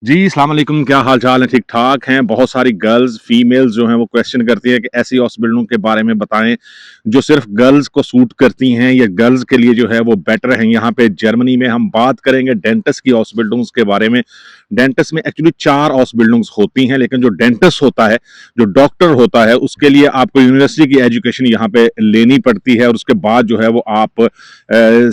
जी, अस्सलाम वालेकुम, क्या हाल चाल है? ठीक ठाक हैं। बहुत सारी गर्ल्स फीमेल्स जो हैं वो क्वेश्चन करती है कि ऐसी हॉस्पिटलों के बारे में बताएं जो सिर्फ गर्ल्स को सूट करती हैं या गर्ल्स के लिए जो है वो बेटर हैं। यहाँ पे जर्मनी में हम बात करेंगे डेंटिस्ट की हॉस्पिटलों के बारे में। डेंटिस्ट में एक्चुअली 4 हॉस्पिटल्स होती हैं, लेकिन जो डेंटिस्ट होता है, जो डॉक्टर होता है, उसके लिए आपको यूनिवर्सिटी की एजुकेशन यहाँ पे लेनी पड़ती है और उसके बाद जो है वो आप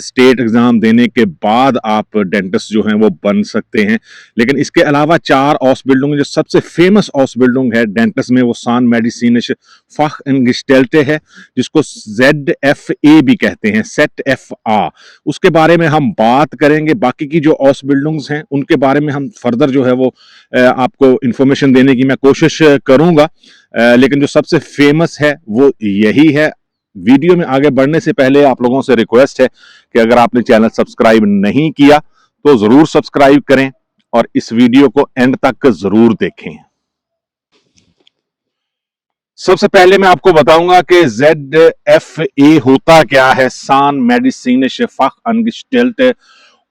स्टेट एग्जाम देने के बाद आप डेंटिस्ट जो हैं वो बन सकते हैं। लेकिन इसके अलावा 4 हॉस्पिटलों में जो सबसे फेमस हॉस्पिटलों है डेंटिस्ट में, वो सान मेडिसिनिश फख एंगस्टेल्टे है, जिसको ZFA भी कहते हैं, सेट एफ आ। उसके बारे में हम बात करेंगे। बाकी की जो हॉस्पिटल्स हैं उनके बारे में हम फर्दर जो है वो आपको इंफॉर्मेशन देने की मैं कोशिश करूंगा। लेकिन जो सबसे फेमस है वो यही है। वीडियो में आगे बढ़ने से पहले आप लोगों से रिक्वेस्ट है कि अगर आपने चैनल सब्सक्राइब नहीं किया तो जरूर सब्सक्राइब करें और इस वीडियो को एंड तक जरूर देखें। सबसे पहले मैं आपको बताऊंगा कि ZFA होता क्या है, सान मेडिसिनिश फख एंगस्टेल्ट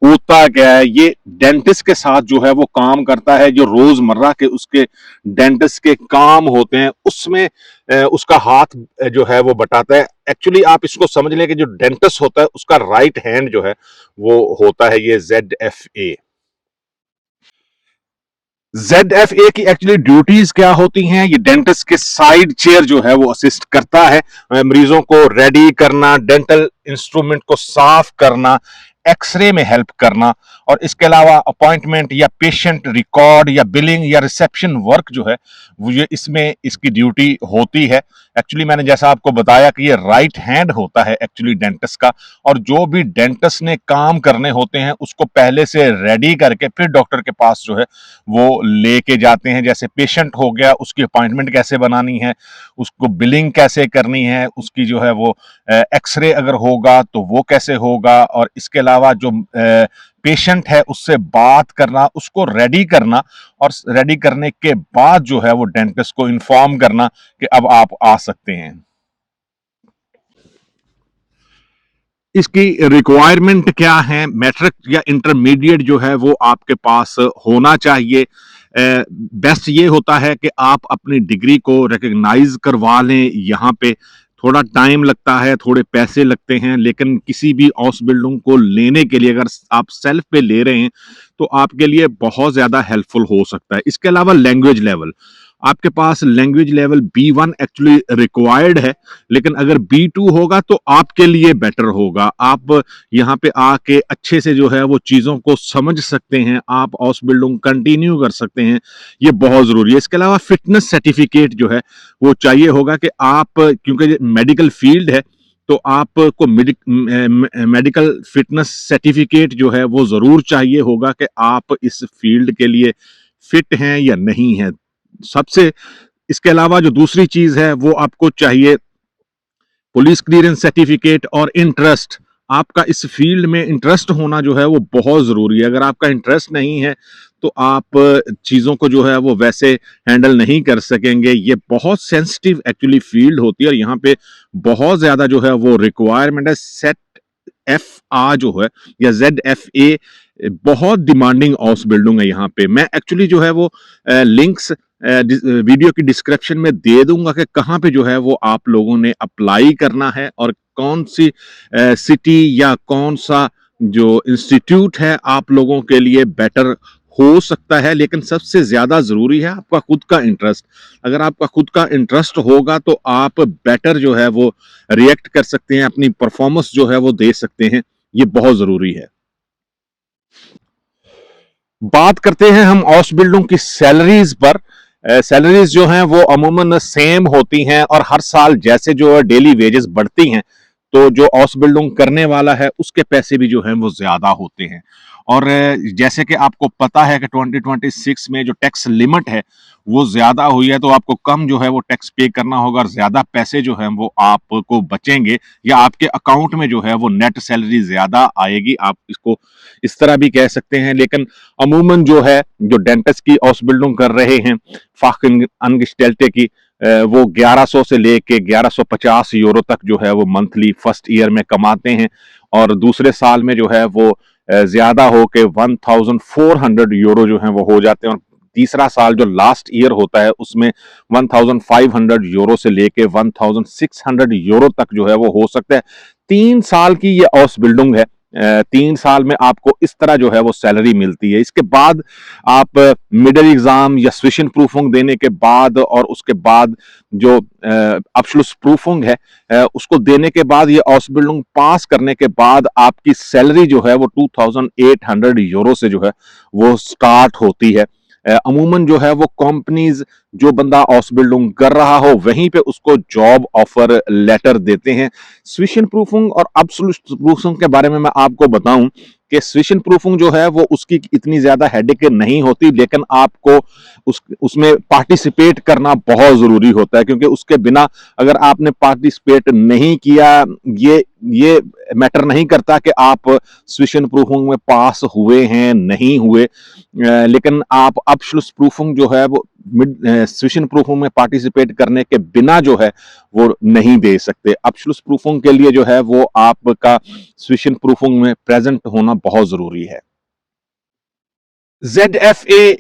होता क्या है। ये डेंटिस्ट के साथ जो है वो काम करता है, जो रोजमर्रा के उसके डेंटिस्ट के काम होते हैं उसमें उसका हाथ जो है वो बटाता है। एक्चुअली आप इसको समझ लें कि जो डेंटिस्ट होता है उसका राइट हैंड जो है वो होता है ये ZFA। ZFA की एक्चुअली ड्यूटीज क्या होती हैं? ये डेंटिस्ट के साइड चेयर जो है वो असिस्ट करता है मरीजों को रेडी करना, डेंटल इंस्ट्रूमेंट को साफ करना, एक्सरे में हेल्प करना, और इसके अलावा अपॉइंटमेंट या पेशेंट रिकॉर्ड या बिलिंग या रिसेप्शन वर्क जो है वो ये इसमें इसकी ड्यूटी होती है। एक्चुअली मैंने जैसा आपको बताया कि ये राइट हैंड होता है एक्चुअली डेंटिस्ट का, और जो भी डेंटिस्ट ने काम करने होते हैं उसको पहले से रेडी करके फिर डॉक्टर के पास जो है वो लेके जाते हैं। जैसे पेशेंट हो गया, उसकी अपॉइंटमेंट कैसे बनानी है, उसको बिलिंग कैसे करनी है, उसकी जो है वो एक्सरे अगर होगा तो वो कैसे होगा, और इसके अलावा जो पेशेंट है उससे बात करना, उसको रेडी करना, और रेडी करने के बाद जो है वो डेंटिस्ट को इन्फॉर्म करना कि अब आप आ सकते हैं। इसकी रिक्वायरमेंट क्या है? मैट्रिक या इंटरमीडिएट जो है वो आपके पास होना चाहिए। बेस्ट ये होता है कि आप अपनी डिग्री को रिकग्नाइज करवा लें। यहाँ पे थोड़ा टाइम लगता है, थोड़े पैसे लगते हैं, लेकिन किसी भी हॉस्पिटल को लेने के लिए अगर आप सेल्फ पे ले रहे हैं तो आपके लिए बहुत ज्यादा हेल्पफुल हो सकता है। इसके अलावा लैंग्वेज लेवल, आपके पास language level B1 actually required है, लेकिन अगर B2 होगा तो आपके लिए बेटर होगा। आप यहाँ पे आके अच्छे से जो है वो चीजों को समझ सकते हैं, आप हॉस्पिटल कंटिन्यू कर सकते हैं, ये बहुत जरूरी है। इसके अलावा फिटनेस सर्टिफिकेट जो है वो चाहिए होगा कि आप, क्योंकि मेडिकल फील्ड है तो आपको मेडिकल फिटनेस सर्टिफिकेट जो है वो जरूर चाहिए होगा कि आप इस फील्ड के लिए फिट हैं या नहीं है। सबसे इसके अलावा जो दूसरी चीज है वो आपको चाहिए पुलिस क्लियरेंस सर्टिफिकेट और इंटरेस्ट। आपका इस फील्ड में इंटरेस्ट होना जो है वो बहुत जरूरी है। अगर आपका इंटरेस्ट नहीं है तो आप चीजों को जो है वो वैसे हैंडल नहीं कर सकेंगे। ये बहुत सेंसिटिव एक्चुअली फील्ड होती है और यहाँ पे बहुत ज्यादा जो है वो रिक्वायरमेंट है। सेट FA जो है या ZFA बहुत डिमांडिंग हाउस बिल्डिंग है। यहाँ पे मैं एक्चुअली जो है वो लिंक्स वीडियो की डिस्क्रिप्शन में दे दूंगा कि कहाँ पे जो है वो आप लोगों ने अप्लाई करना है और कौन सी सिटी या कौन सा जो इंस्टीट्यूट है आप लोगों के लिए बेटर हो सकता है। लेकिन सबसे ज्यादा जरूरी है आपका खुद का इंटरेस्ट। अगर आपका खुद का इंटरेस्ट होगा तो आप बेटर जो है वो रिएक्ट कर सकते हैं, अपनी परफॉर्मेंस जो है वो दे सकते हैं। ये बहुत जरूरी है। बात करते हैं हम हॉस्पिटलों की सैलरीज पर। सैलरीज जो हैं वो अमूमन सेम होती हैं और हर साल जैसे जो डेली वेजेस बढ़ती हैं तो जो हॉस्पिटलों करने वाला है उसके पैसे भी जो हैं वो ज्यादा होते हैं। और जैसे कि आपको पता है कि 2026 में जो टैक्स लिमिट है वो ज्यादा हुई है, तो आपको कम जो है वो टैक्स पे करना होगा और ज्यादा पैसे जो हैं वो आपको बचेंगे या आपके अकाउंट में जो है वो नेट सैलरी ज्यादा आएगी। आप इसको इस तरह भी कह सकते हैं। लेकिन अमूमन जो है जो डेंटिस्ट की हॉस्पिटलों कर रहे हैं फाकिंग अनगस्टेल्टे की, वो 1100 से लेके 1150 यूरो तक जो है वो मंथली फर्स्ट ईयर में कमाते हैं और दूसरे साल में जो है वो ज्यादा हो के 1400 यूरो जो है वो हो जाते हैं, और तीसरा साल जो लास्ट ईयर होता है उसमें 1500 यूरो से लेके 1600 यूरो तक जो है वो हो सकता है। 3 साल की ये ऑसबिल्डिंग है। 3 साल में आपको इस तरह जो है वो सैलरी मिलती है। इसके बाद आप मिडिल एग्जाम या स्विशन प्रूफिंग देने के बाद और उसके बाद जो अब्सलूट प्रूफिंग है उसको देने के बाद, ये ऑसबिल्डिंग पास करने के बाद आपकी सैलरी जो है वो 2800 यूरो से जो है वो स्टार्ट होती है। अमूमन जो है वो कंपनीज जो बंदा ऑसबिल्डिंग कर रहा हो वहीं पे उसको जॉब ऑफर लेटर देते हैं। स्विशन प्रूफिंग और अब्सोल्यूट प्रूफिंग के बारे में मैं आपको बताऊं कि स्विशन प्रूफिंग जो है वो उसकी इतनी ज्यादा हेडेक नहीं होती, लेकिन आपको उसमें पार्टिसिपेट करना बहुत जरूरी होता है, क्योंकि उसके बिना अगर आपने पार्टिसिपेट नहीं किया, ये मैटर नहीं करता कि आप स्विशन प्रूफिंग में पास हुए हैं नहीं हुए, लेकिन आप अब्सोल्यूट प्रूफिंग जो है वो स्विशन प्रूफिंग में पार्टिसिपेट करने के बिना जो है वो नहीं दे सकते। अब्सोल्यूट प्रूफिंग के लिए जो है वो आपका स्विशन प्रूफिंग में प्रेजेंट होना बहुत जरूरी है। ZFA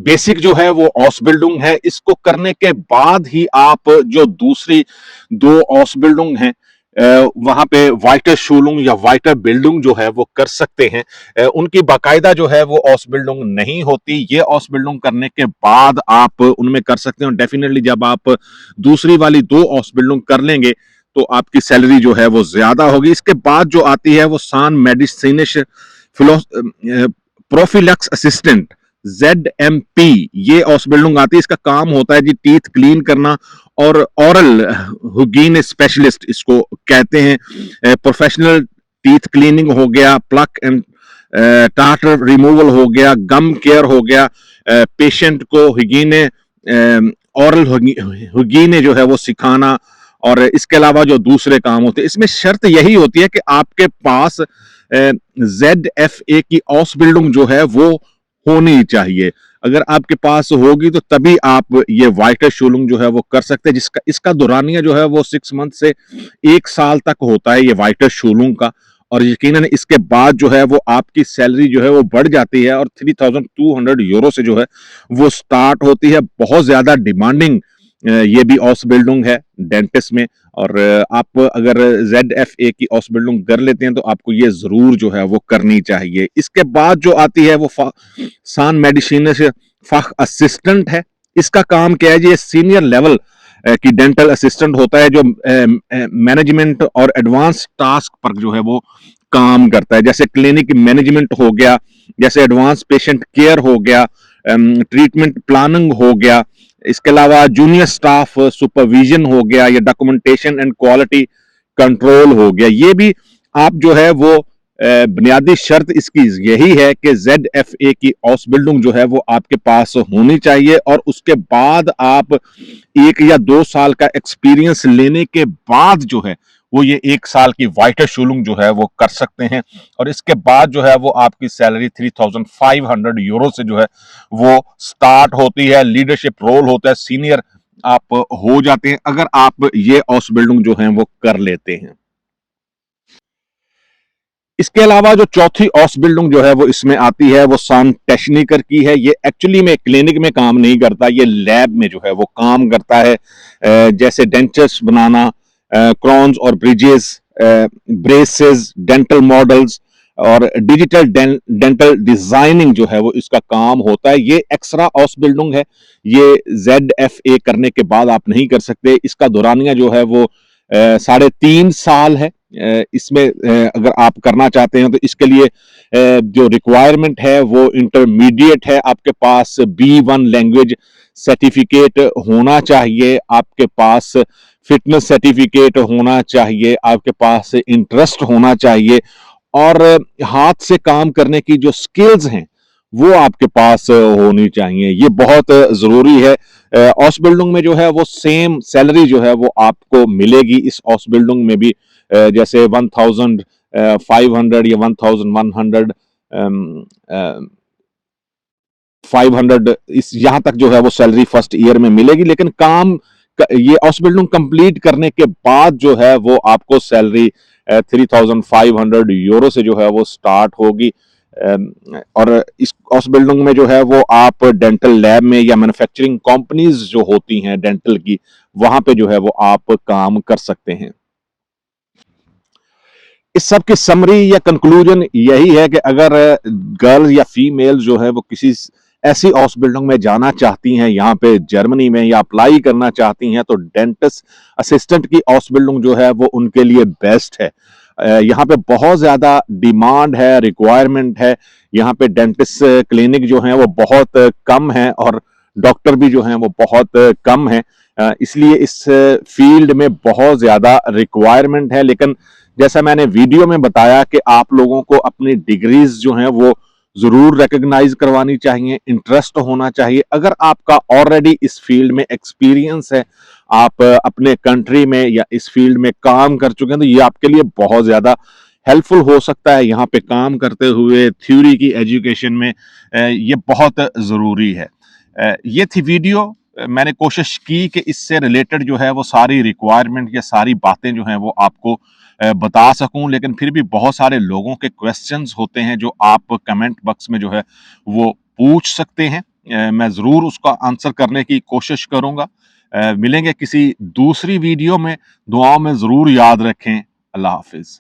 बेसिक जो है वो ऑसबिल्डिंग है। इसको करने के बाद ही आप जो दूसरी दो ऑसबिल्डिंग हैं वहां पे वाइटर शूलिंग या वाइटर बिल्डिंग जो है वो कर सकते हैं। उनकी बाकायदा जो है वो ऑसबिल्डिंग नहीं होती। ये ऑसबिल्डिंग करने के बाद आप उनमें कर सकते हो। डेफिनेटली जब आप दूसरी वाली दो ऑसबिल्डिंग कर लेंगे तो आपकी सैलरी जो है वो ज्यादा होगी। इसके बाद जो आती है वो सान मेडिसिनिश प्रोफिलक्स असिस्टेंट ZMP, ये ऑसबिल्डिंग आती है। इसका काम होता है जी टीथ क्लीन करना और ओरल हिगीन स्पेशलिस्ट इसको कहते हैं। प्रोफेशनल टीथ क्लीनिंग हो गया, प्लक एंड टार्टर रिमूवल हो गया, गम केयर हो गया, पेशेंट को हिगीने ओरल हिगीने जो है वो सिखाना, और इसके अलावा जो दूसरे काम होते हैं इसमें शर्त यही होती है कि आपके पास ZFA की ऑसबिल्डिंग जो है वो होनी चाहिए। अगर आपके पास होगी तो तभी आप ये वाइटर शूलिंग जो है वो कर सकते हैं, जिसका इसका दौरानिया जो है वो 6 मंथ से 1 साल तक होता है ये वाइटर शूलिंग का। और यकीनन इसके बाद जो है वो आपकी सैलरी जो है वो बढ़ जाती है और 3200 यूरो से जो है वो स्टार्ट होती है। बहुत ज्यादा डिमांडिंग ये भी ऑसबिल्डिंग है डेंटिस्ट में, और आप अगर ZFA की ऑसबिल्डिंग कर लेते हैं तो आपको ये जरूर जो है वो करनी चाहिए। इसके बाद जो आती है वो सान मेडिसिन फाख असिस्टेंट है। इसका काम क्या है जी, ये सीनियर लेवल की डेंटल असिस्टेंट होता है जो मैनेजमेंट और एडवांस टास्क पर जो है वो काम करता है, जैसे क्लिनिक मैनेजमेंट हो गया, जैसे एडवांस पेशेंट केयर हो गया, ट्रीटमेंट प्लानिंग हो गया, इसके अलावा जूनियर स्टाफ सुपरविजन हो गया, या डॉक्यूमेंटेशन एंड क्वालिटी कंट्रोल हो गया। ये भी आप जो है वो बुनियादी शर्त इसकी यही है कि ZFA की ऑसबिल्डिंग जो है वो आपके पास होनी चाहिए, और उसके बाद आप 1 या 2 साल का एक्सपीरियंस लेने के बाद जो है वो ये 1 साल की वाइटर शूलिंग जो है वो कर सकते हैं, और इसके बाद जो है वो आपकी सैलरी 3500 यूरो से जो है वो स्टार्ट होती है। लीडरशिप रोल होता है, सीनियर आप हो जाते हैं अगर आप ये ऑसबिल्डिंग जो है वो कर लेते हैं। इसके अलावा जो चौथी ऑसबिल्डिंग जो है वो इसमें आती है वो सान टेक्निकर की है। ये एक्चुअली में क्लिनिक में काम नहीं करता, ये लैब में जो है वो काम करता है। जैसे डेंचर्स बनाना, क्रॉन्स और ब्रिजेस, ब्रेसेस, डेंटल मॉडल्स और डिजिटल डेंटल डिजाइनिंग जो है वो इसका काम होता है। ये एक्स्ट्रा ऑसबिल्डिंग है, ये ZFA करने के बाद आप नहीं कर सकते। इसका दौरानिया जो है वो 3.5 साल है। इसमें अगर आप करना चाहते हैं तो इसके लिए जो रिक्वायरमेंट है वो इंटरमीडिएट है। आपके पास B1 लैंग्वेज सर्टिफिकेट होना चाहिए, आपके पास फिटनेस सर्टिफिकेट होना चाहिए, आपके पास इंटरेस्ट होना चाहिए, और हाथ से काम करने की जो स्किल्स हैं वो आपके पास होनी चाहिए। ये बहुत जरूरी है। ऑस बिल्डिंग में जो है वो सेम सैलरी जो है वो आपको मिलेगी इस ऑस बिल्डिंग में भी, जैसे 1500 या 1100 500 इस यहां तक जो है वो सैलरी फर्स्ट ईयर में मिलेगी, लेकिन काम ये हाउस बिल्डिंग कंप्लीट करने के बाद जो है वो आपको सैलरी 3,500 यूरो से जो है वो स्टार्ट होगी। और इस हाउस बिल्डिंग में जो है वो आप डेंटल लैब में या मैन्युफैक्चरिंग कंपनीज जो होती हैं डेंटल की, वहां पे जो है वो आप काम कर सकते हैं। इस सब की समरी या कंक्लूजन यही है कि अगर गर्ल्स या फीमेल जो है वो किसी ऐसी हाउस बिल्डिंग में जाना चाहती हैं यहाँ पे जर्मनी में, या अप्लाई करना चाहती हैं, तो डेंटिस्ट असिस्टेंट की हाउस बिल्डिंग जो है वो उनके लिए बेस्ट है। यहाँ पे बहुत ज्यादा डिमांड है, रिक्वायरमेंट है। यहाँ पे डेंटिस्ट क्लिनिक जो है वो बहुत कम है, और डॉक्टर भी जो हैं वो बहुत कम है। इसलिए इस फील्ड में बहुत ज्यादा रिक्वायरमेंट है। लेकिन जैसा मैंने वीडियो में बताया कि आप लोगों को अपनी डिग्रीज जो हैं वो जरूर रिकॉग्नाइज करवानी चाहिए, इंटरेस्ट होना चाहिए। अगर आपका ऑलरेडी इस फील्ड में एक्सपीरियंस है, आप अपने कंट्री में या इस फील्ड में काम कर चुके हैं, तो ये आपके लिए बहुत ज्यादा हेल्पफुल हो सकता है। यहाँ पे काम करते हुए थ्योरी की एजुकेशन में ये बहुत जरूरी है। ये थी वीडियो। मैंने कोशिश की कि इससे रिलेटेड जो है वो सारी रिक्वायरमेंट या सारी बातें जो हैं वो आपको बता सकूं, लेकिन फिर भी बहुत सारे लोगों के क्वेश्चंस होते हैं जो आप कमेंट बॉक्स में जो है वो पूछ सकते हैं। मैं ज़रूर उसका आंसर करने की कोशिश करूंगा। मिलेंगे किसी दूसरी वीडियो में। दुआओं में ज़रूर याद रखें। अल्लाह हाफिज़।